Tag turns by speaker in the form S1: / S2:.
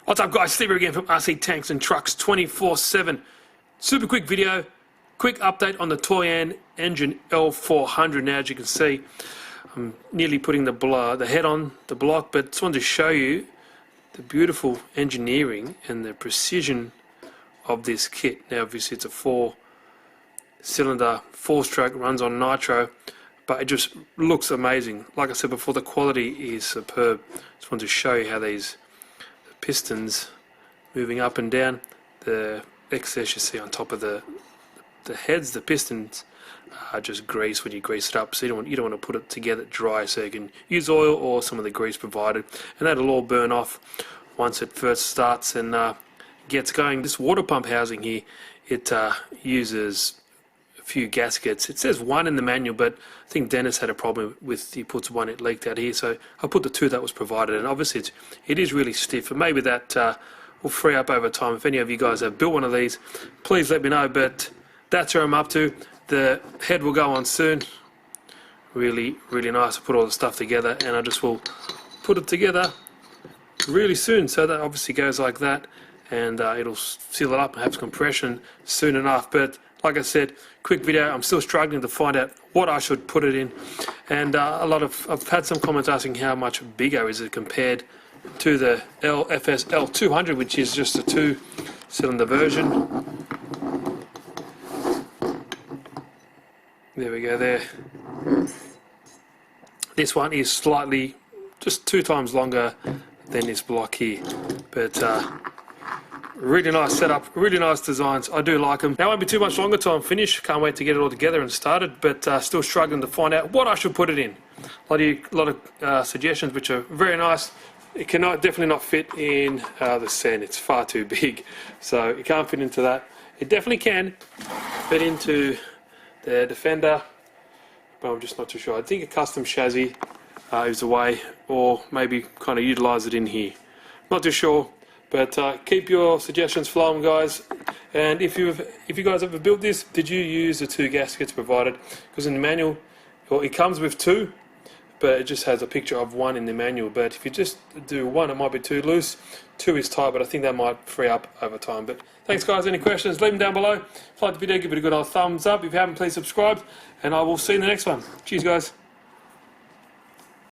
S1: What's up guys, Steve here again from RC Tanks and Trucks 24/7. Super quick video, quick update on the TOYAN engine L400. Now as you can see, I'm nearly putting the head on the block, but just wanted to show you the beautiful engineering and the precision of this kit. Now obviously it's a 4-cylinder, 4-stroke, runs on nitro, but it just looks amazing. Like I said before, the quality is superb. Just wanted to show you how these pistons moving up and down, the excess you see on top of the heads, the pistons are just grease when you grease it up, so you don't want to put it together dry, so you can use oil or some of the grease provided, and that'll all burn off once it first starts and gets going. This water pump housing here, it uses a few gaskets. It says one in the manual, but I think Dennis had a problem with, he puts one, it leaked out here, so I put the two that was provided, and obviously it is really stiff, and maybe that will free up over time. If any of you guys have built one of these, please let me know, but that's where I'm up to. The head will go on soon. Really nice to put all the stuff together, and I just will put it together really soon, so that obviously goes like that, and it'll seal it up and have compression soon enough. But like I said, quick video. I'm still struggling to find out what I should put it in, and I've had some comments asking how much bigger is it compared to the L400, which is just a 2-cylinder version. There we go there. This one is slightly, just 2 times longer than this block here, but really nice setup, really nice designs. I do like them. Now won't be too much longer till I'm finished. Can't wait to get it all together and started, but still struggling to find out what I should put it in. A lot of suggestions, which are very nice. It cannot, definitely not fit in the Sen. It's far too big, so it can't fit into that. It definitely can fit into the Defender, but I'm just not too sure. I think a custom chassis is the way, or maybe kind of utilize it in here. Not too sure. But keep your suggestions flowing, guys. And if you guys ever built this, did you use the 2 gaskets provided? Because in the manual, well, it comes with 2, but it just has a picture of 1 in the manual. But if you just do 1, it might be too loose. 2 is tight, but I think that might free up over time. But thanks, guys. Any questions, leave them down below. If you like the video, give it a good old thumbs up. If you haven't, please subscribe, and I will see you in the next one. Cheers, guys.